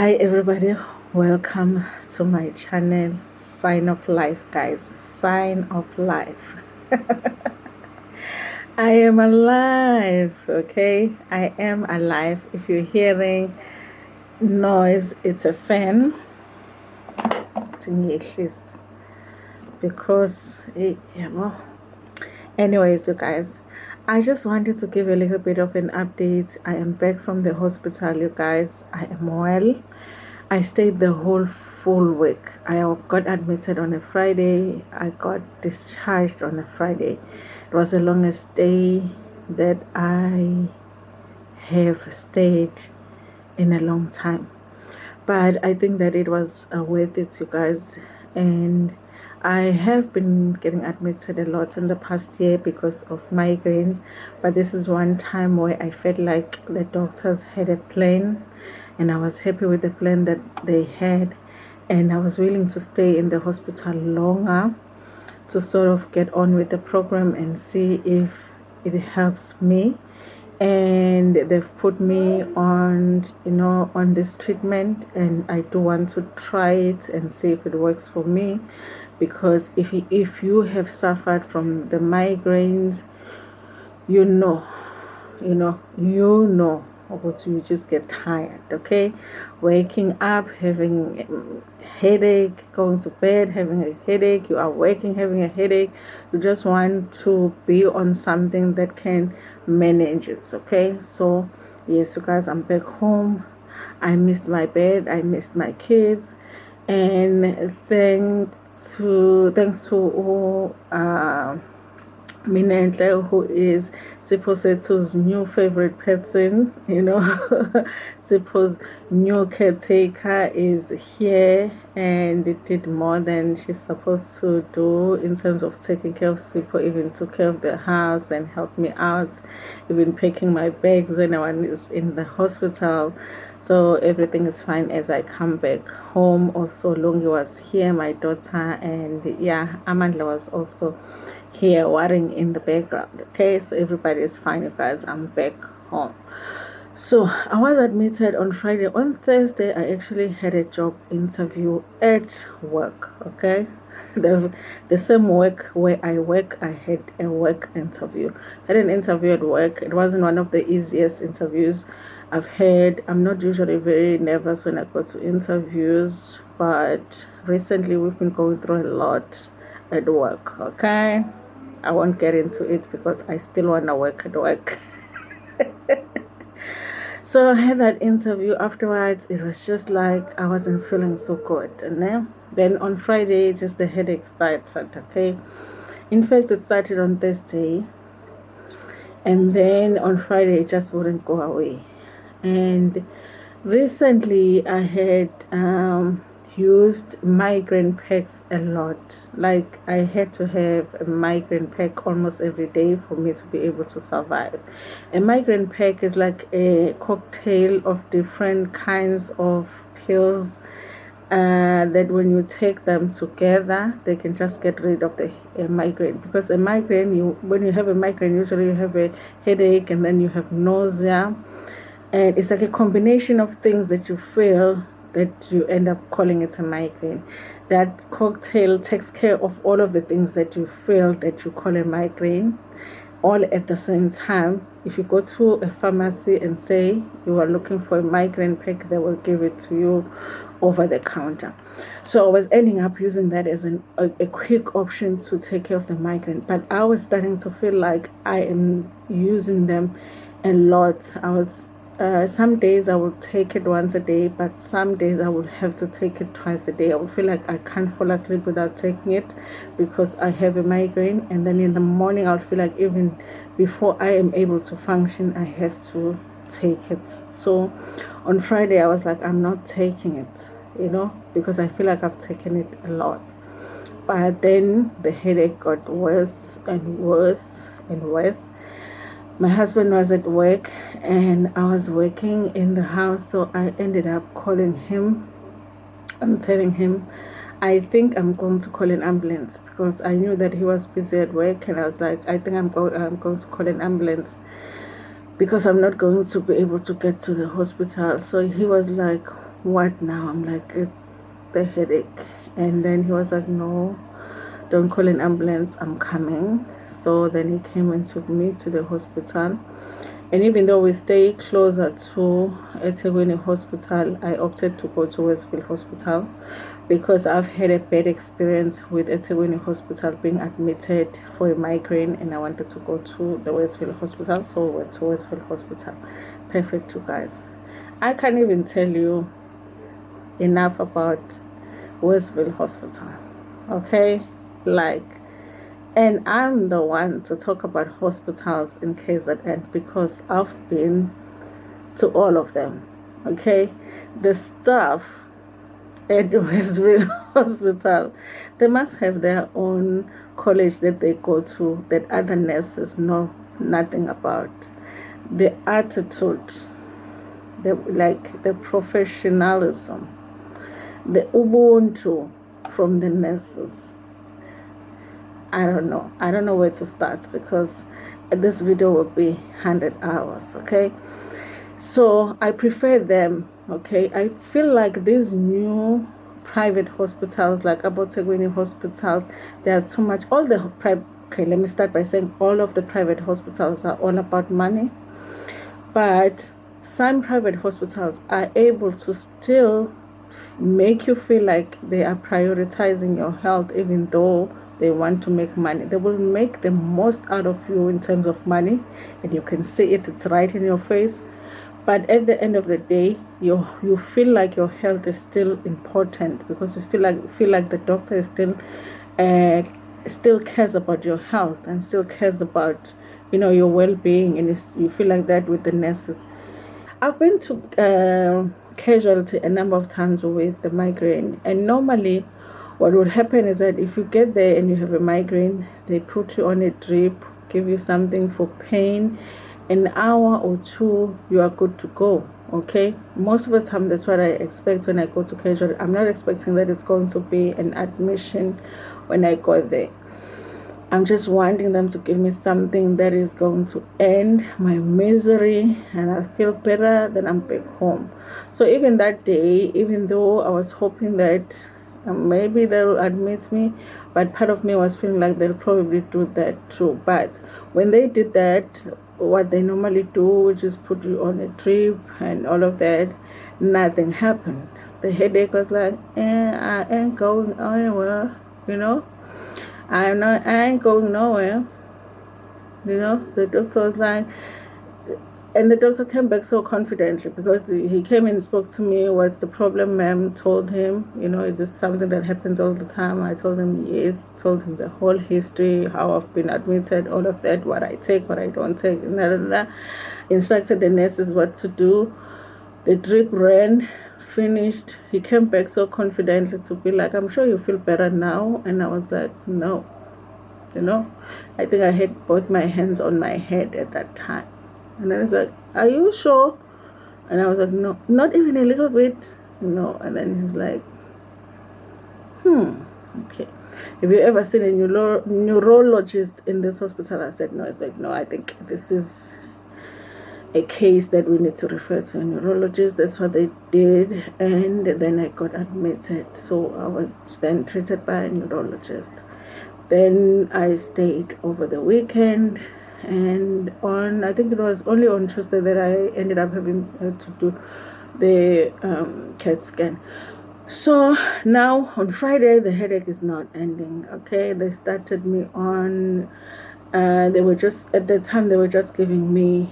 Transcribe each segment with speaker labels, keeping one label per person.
Speaker 1: Hi everybody, welcome to my channel. Sign of life, guys. Sign of life. I am alive. Okay, I am alive. If you're hearing noise, it's a fan because anyways, you guys, I just wanted to give a little bit of an update. I am back from the hospital, you guys. I am well. I stayed the whole full week. I got admitted on a Friday. I got discharged on a Friday. It was the longest day that I have stayed in a long time. But I think that it was worth it, you guys. And I have been getting admitted a lot in the past year because of migraines. But this is one time where I felt like the doctors had a plan, and I was happy with the plan that they had, and I was willing to stay in the hospital longer to sort of get on with the program and see if it helps me. And they've put me on on this treatment, and I do want to try it and see if it works for me, because if you have suffered from the migraines, you know but you just get tired. Okay, waking up having headache, going to bed having a headache, you are waking having a headache, you just want to be on something that can manage it. Okay, so yes, you guys, I'm back home. I missed my bed, I missed my kids, and thanks to all Minentle, who is Siposetu's new favorite person, Sipo's new caretaker is here and did more than she's supposed to do in terms of taking care of Sipo. Even took care of the house and helped me out, even packing my bags when I was in the hospital. So everything is fine as I come back home. Also, Lungi was here, my daughter, and yeah, Amandla was also here worrying in the background. Okay, so everybody is fine, you guys. I'm back home. So I was admitted on Friday. On Thursday, I actually had a job interview at work. Okay, the same work where I work, I had a work interview. I had an interview at work. It wasn't one of the easiest interviews I've had. I'm not usually very nervous when I go to interviews, but recently we've been going through a lot at work. Okay, I won't get into it because I still want to work at work. So I had that interview. Afterwards, it was just like I wasn't feeling so good. And then on Friday, just the headache started. Okay, in fact, it started on Thursday, and then on Friday, it just wouldn't go away. And recently, I had used migraine packs a lot. Like, I had to have a migraine pack almost every day for me to be able to survive. A migraine pack is like a cocktail of different kinds of pills that when you take them together, they can just get rid of the migraine. Because a migraine, when you have a migraine, usually you have a headache and then you have nausea, and it's like a combination of things that you feel that you end up calling it a migraine. That cocktail takes care of all of the things that you feel that you call a migraine, all at the same time. If you go to a pharmacy and say you are looking for a migraine pack, they will give it to you over the counter. So I was ending up using that as a quick option to take care of the migraine, but I was starting to feel like I am using them a lot. I was some days I would take it once a day, but some days I would have to take it twice a day. I would feel like I can't fall asleep without taking it because I have a migraine, and then in the morning I would feel like even before I am able to function, I have to take it. So on Friday I was like, I'm not taking it, because I feel like I've taken it a lot. But then the headache got worse and worse and worse. My husband was at work and I was working in the house, so I ended up calling him and telling him I think I'm going to call an ambulance, because I knew that he was busy at work, and I was like, I think I'm going to call an ambulance because I'm not going to be able to get to the hospital. So he was like, what now? I'm like, it's the headache. And then he was like, no, don't call an ambulance, I'm coming. So then he came and took me to the hospital. And even though we stay closer to eThekwini Hospital, I opted to go to Westvile Hospital because I've had a bad experience with eThekwini Hospital being admitted for a migraine, and I wanted to go to the Westvile Hospital, so we went to Westvile Hospital. Perfect, you guys. I can't even tell you enough about Westville Hospital, okay? Like, and I'm the one to talk about hospitals in KZN because I've been to all of them, okay? The staff at Westville Hospital, they must have their own college that they go to that other nurses know nothing about. The attitude, the professionalism, the ubuntu from the nurses. I don't know where to start because this video will be 100 hours, okay? So I prefer them, okay? I feel like these new private hospitals, like eThekwini hospitals, they are too much. Okay, let me start by saying all of the private hospitals are all about money, but some private hospitals are able to still make you feel like they are prioritizing your health, even though they want to make money. They will make the most out of you in terms of money, and you can see it, it's right in your face. But at the end of the day, you feel like your health is still important because you feel like the doctor is still cares about your health and still cares about your well-being, and you feel like that with the nurses. I've been to casualty a number of times with the migraine, and normally what would happen is that if you get there and you have a migraine, they put you on a drip, give you something for pain. An hour or two, you are good to go, okay? Most of the time, that's what I expect when I go to casualty. I'm not expecting that it's going to be an admission when I go there. I'm just wanting them to give me something that is going to end my misery, and I feel better, then I'm back home. So even that day, even though I was hoping that maybe they'll admit me, but part of me was feeling like they'll probably do that too. But when they did that, what they normally do, which is put you on a drip and all of that, nothing happened. The headache was like, I ain't going anywhere, I ain't going nowhere. The doctor was like, and the doctor came back so confidently because he came and spoke to me. What's the problem, ma'am? Told him, is this something that happens all the time? I told him yes. Told him the whole history, how I've been admitted, all of that, what I take, what I don't take, instructed the nurses what to do. The drip ran, finished. He came back so confidently to be like, I'm sure you feel better now. And I was like, no. I think I had both my hands on my head at that time. And I was like, are you sure? And I was like, no, not even a little bit. And then he's like, okay. Have you ever seen a neurologist in this hospital? I said, no. It's like, no, I think this is a case that we need to refer to a neurologist. That's what they did. And then I got admitted. So I was then treated by a neurologist. Then I stayed over the weekend, and I think it was only on Tuesday that I ended up having to do the CAT scan. So now on Friday, the headache is not ending, okay? They started me on, they were just giving me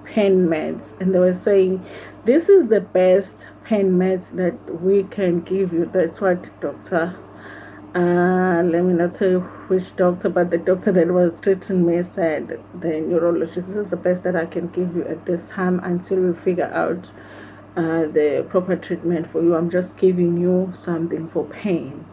Speaker 1: pain meds, and they were saying, this is the best pain meds that we can give you. That's what let me not tell you which doctor, but the doctor that was treating me said, the neurologist, this is the best that I can give you at this time until we figure out the proper treatment for you. I'm just giving you something for pain.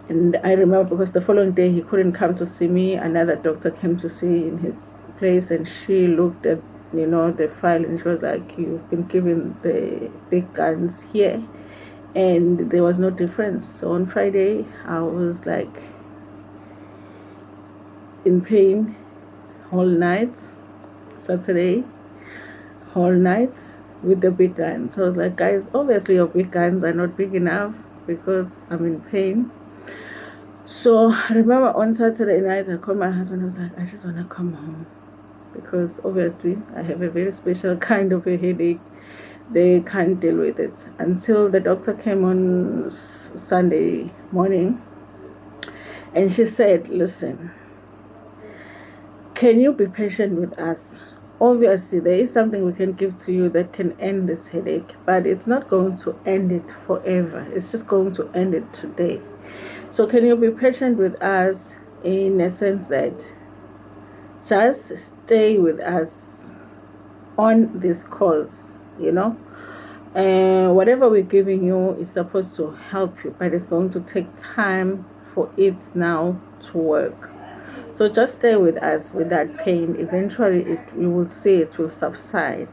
Speaker 1: And I remember because the following day he couldn't come to see me, another doctor came to see in his place, and she looked at the file, and she was like, you've been given the big guns here. And there was no difference. So on Friday, I was like in pain whole night. Saturday, whole night. with the big guns. I was like, guys, obviously your big guns are not big enough because I'm in pain. So I remember on Saturday night I called my husband. I was like, I just want to come home because obviously I have a very special kind of a headache. They can't deal with it until the doctor came on Sunday morning, and she said, listen, can you be patient with us? Obviously there is something we can give to you that can end this headache, but it's not going to end it forever. It's just going to end it today. So can you be patient with us in a sense that just stay with us on this course, and whatever we're giving you is supposed to help you, but it's going to take time for it now to work. So just stay with us with that pain. Eventually we will see it will subside.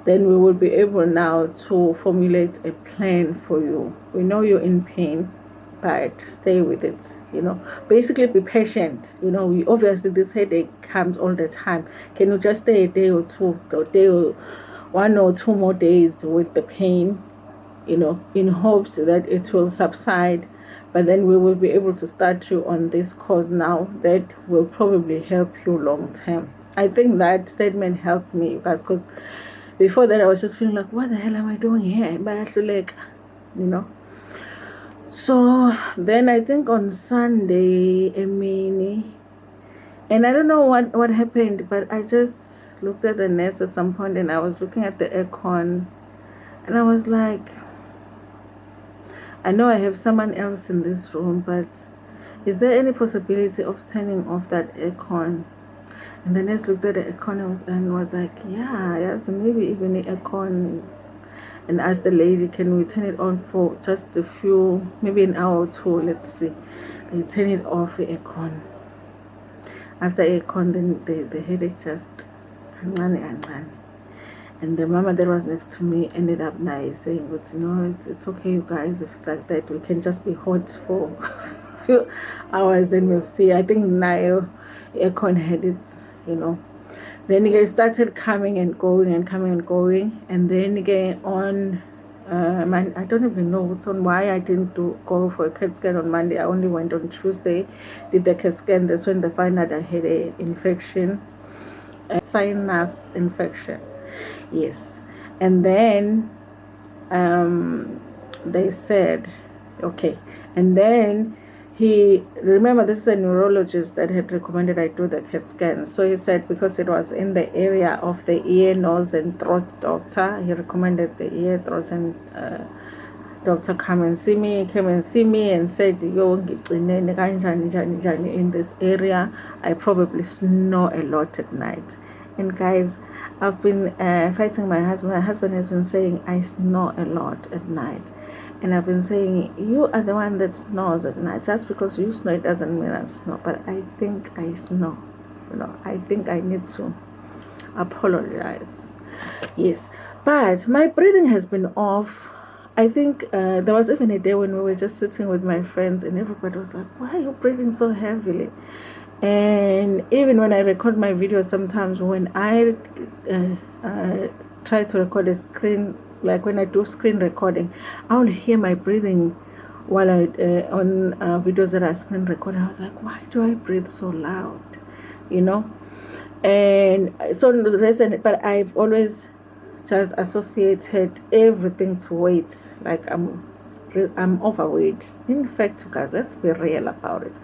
Speaker 1: Then we will be able now to formulate a plan for you. We know you're in pain, but stay with it. Basically be patient. We obviously this headache comes all the time. Can you just stay a day or two, one or two more days with the pain, in hopes that it will subside, but then we will be able to start you on this course now that will probably help you long term. I think that statement helped me, guys, because before that I was just feeling like, what the hell am I doing here? So then I think on Sunday, and I don't know what happened, but I just looked at the nurse at some point, and I was looking at the aircon, and I was like, I know I have someone else in this room, but is there any possibility of turning off that aircon? And the nurse looked at the aircon and was like, yeah, so maybe even the aircon is, and asked the lady, can we turn it on for just a few, maybe an hour or two, let's see. They turn it off, the aircon. After aircon, then the headache just, and the mama that was next to me ended up saying, but it's okay, you guys, if it's like that, we can just be hot for a few hours, then we'll see. I think now aircon had its, then it started coming and going, and then again on I don't even know what's on why I didn't go for a CAT scan on Monday. I only went on Tuesday, did the CAT scan. That's when they find out I had an infection, a sinus infection. Yes. And then they said, okay. And then remember, this is a neurologist that had recommended I do the CAT scan. So he said, because it was in the area of the ear, nose, and throat doctor, he recommended the ear, throat, and doctor came and see me and said, yo, in this area, I probably snore a lot at night. And guys, I've been fighting my husband. My husband has been saying I snore a lot at night. And I've been saying, you are the one that snores at night. Just because you snore, it doesn't mean I snore. But I think I snore. I think I need to apologize. Yes. But my breathing has been off. I think there was even a day when we were just sitting with my friends and everybody was like, why are you breathing so heavily? And even when I record my videos, sometimes when I try to record a screen, like when I do screen recording, I will hear my breathing while I on videos that are screen recording. I was like, why do I breathe so loud? And so but I've always just associated everything to weight. Like I'm overweight. In fact, you guys, let's be real about it.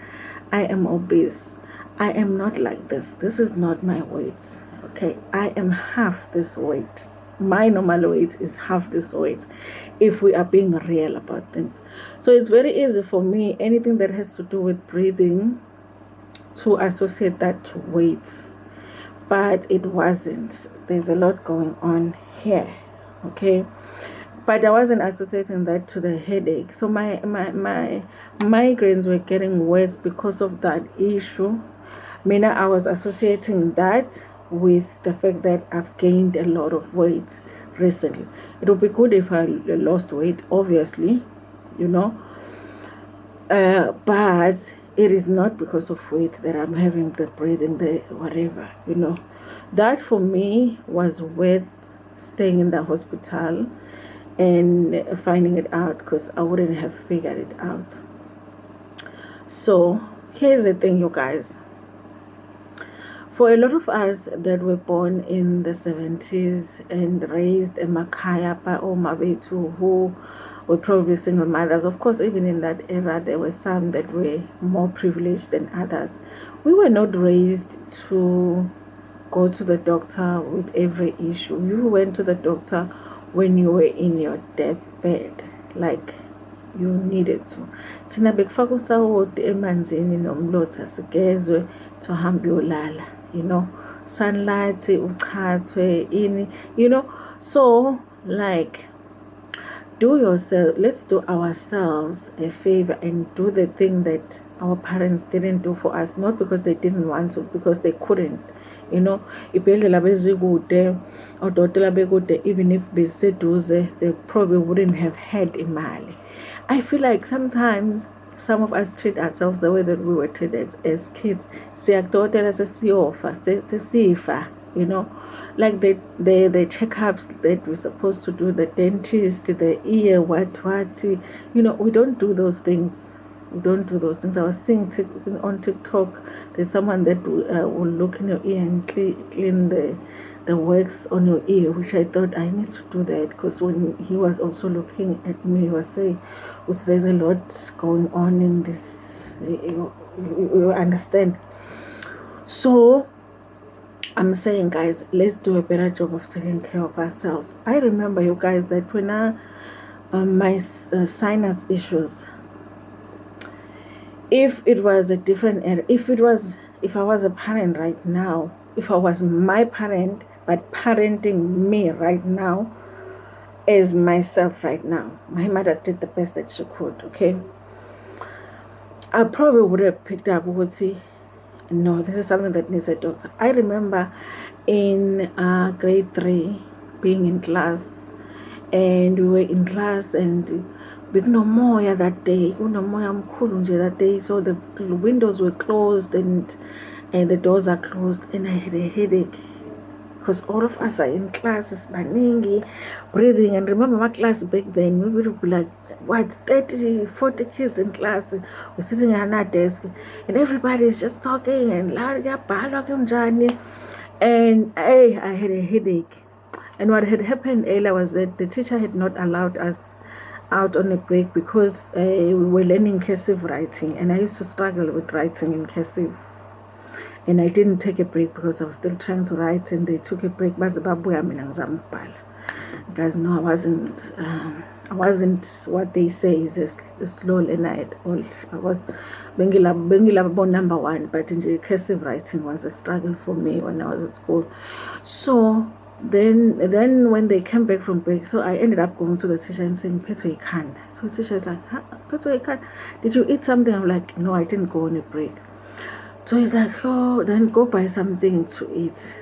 Speaker 1: I am obese. I am not like this. This is not my weight. Okay, I am half this weight. My normal weight is half this weight, if we are being real about things. So it's very easy for me, anything that has to do with breathing, to associate that to weight. But it wasn't. There's a lot going on here. Okay, but I wasn't associating that to the headache. So my migraines were getting worse because of that issue. I was associating that with the fact that I've gained a lot of weight recently. It would be good if I lost weight, obviously, but it is not because of weight that I'm having the breathing, the whatever, That for me was worth staying in the hospital and finding it out, because I wouldn't have figured it out. So here's the thing, you guys. For a lot of us that were born in the 70s and raised in Makaya by Omabetu, who were probably single mothers, of course, even in that era, there were some that were more privileged than others. We were not raised to go to the doctor with every issue. You went to the doctor when you were in your deathbed, like you needed to. Thina bekufaka usawoti emanzini nomlotha sigezwe tuhamba uyolala, sunlight uchathwe ini, so like let's do ourselves a favor and do the thing that our parents didn't do for us, not because they didn't want to, because they couldn't. Ibhedlela bezikude, odokotela bekude, even if beseduze, they probably wouldn't have had imali. I feel like sometimes some of us treat ourselves the way that we were treated as kids. Siyakudokotela sesiyofa, sesifa, like the checkups that we're supposed to do, the dentist, the ear, what, we don't do those things. We don't do those things. I was seeing on TikTok, there's someone that will look in your ear and clean the wax on your ear, which I thought I need to do that, because when he was also looking at me, he was saying, there's a lot going on in this, you understand. So I'm saying, guys, let's do a better job of taking care of ourselves. I remember, you guys, that when my sinus issues, if it was a different era, if I was a parent right now, if I was my parent, but parenting me right now as myself right now, my mother did the best that she could, okay? I probably would have picked up no, this is something that needs a doctor. I remember in grade 3 being in class, and we were in class, and bekunomoya that day, kunomoya mkhulu nje that day, so the windows were closed and the doors are closed, and I had a headache because all of us are in class, it's baningi, breathing. And remember my class back then, we would be like, 30, 40 kids in class, we're sitting at our desk, and everybody is just talking, and I had a headache. And what had happened earlier was that the teacher had not allowed us out on a break because we were learning cursive writing, and I used to struggle with writing in cursive. And I didn't take a break because I was still trying to write, and they took a break. Guys, no, I wasn't what they say is a slow learner at all. I was Bengila number 1, but in cursive writing was a struggle for me when I was at school. So then when they came back from break, so I ended up going to the teacher and saying, Petro, you can't. So the teacher is like, Petro, you can't. Did you eat something? I'm like, no, I didn't go on a break. So he's like, oh, then go buy something to eat.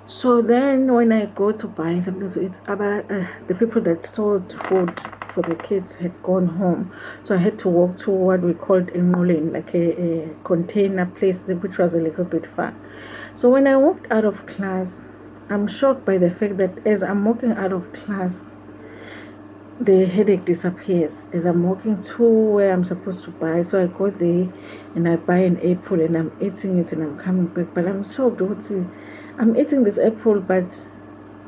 Speaker 1: So then when I go to buy something to eat, the people that sold food for the kids had gone home. So I had to walk to what we called Enrolling, like a container place, which was a little bit far. So when I walked out of class, I'm shocked by the fact that as I'm walking out of class, the headache disappears as I'm walking to where I'm supposed to buy. So I go there and I buy an apple and I'm eating it and I'm coming back. But I'm shocked. I'm eating this apple, but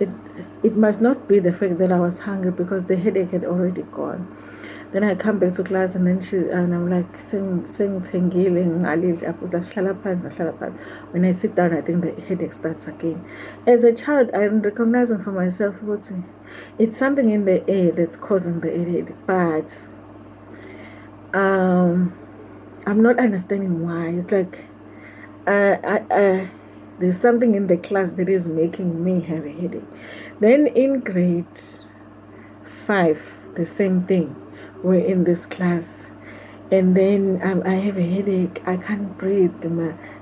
Speaker 1: it must not be the fact that I was hungry, because the headache had already gone. Then I come back to class, and I'm like saying when I sit down, I think the headache starts again. As a child, I'm recognizing for myself it's something in the air that's causing the headache, but I'm not understanding why. It's like there's something in the class that is making me have a headache. Then in grade 5, the same thing. We're in this class, and then I have a headache. I can't breathe.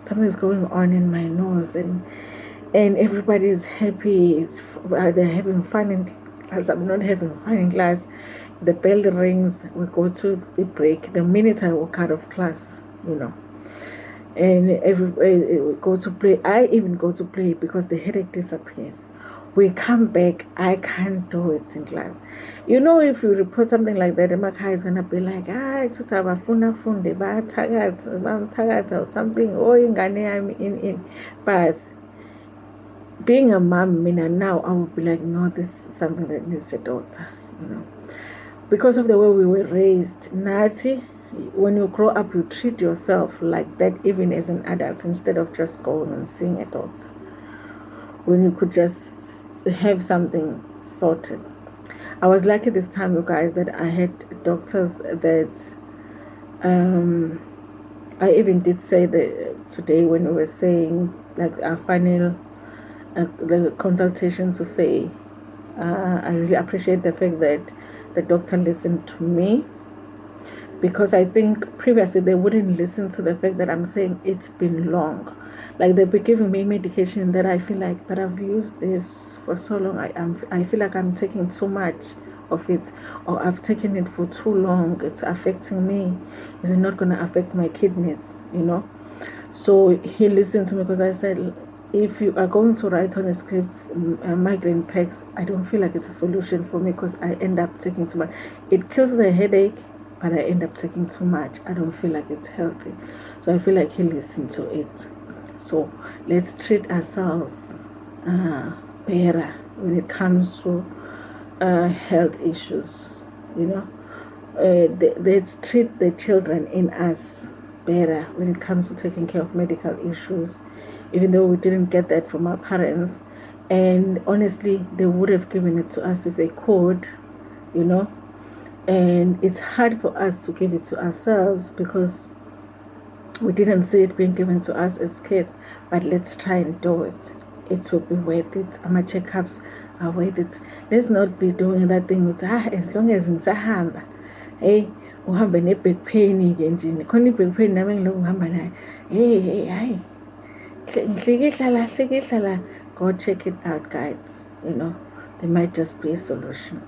Speaker 1: Something's going on in my nose, and everybody's happy. They're having fun in class. I'm not having fun in class. The bell rings. We go to the break. The minute I walk out of class, and everybody go to play. I even go to play because the headache disappears. we come back, I can't do it in class. You know, if you report something like that, Emeka is gonna be like, it's just abafuna funde bathakatha or something, oh ingane yami in. But being a mom, now I would be like, no, this is something that needs a doctor, because of the way we were raised. Nati, when you grow up, you treat yourself like that, even as an adult, instead of just going and seeing a doctor when you could just have something sorted. I was lucky this time, you guys, that I had doctors that I even did say that today when we were saying like our final the consultation, to say I really appreciate the fact that the doctor listened to me, because I think previously they wouldn't listen to the fact that I'm saying it's been long. Like they'll be giving me medication that I feel like, but I've used this for so long. I feel like I'm taking too much of it, or I've taken it for too long. It's affecting me. Is it not going to affect my kidneys? So he listened to me, because I said, if you are going to write on a script migraine packs, I don't feel like it's a solution for me, because I end up taking too much. It kills the headache, but I end up taking too much. I don't feel like it's healthy. So I feel like he listened to it. So let's treat ourselves better when it comes to health issues. Let's treat the children in us better when it comes to taking care of medical issues, even though we didn't get that from our parents. And honestly, they would have given it to us if they could, and it's hard for us to give it to ourselves because we didn't see it being given to us as kids. But let's try and do it. It will be worth it. Our checkups are worth it. Let's not be doing that thing with as long as ngisahamba, hey, uhambe ne-back pain ke nje, khona i-back pain nami ngilokhu ngihamba nayo, hey hayi hlikihlala. Go check it out, guys. There might just be a solution.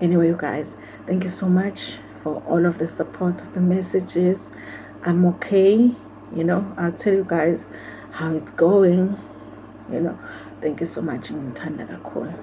Speaker 1: Anyway, you guys, thank you so much for all of the support of the messages. I'm okay. I'll tell you guys how it's going. Thank you so much. Ngithanda kakhulu.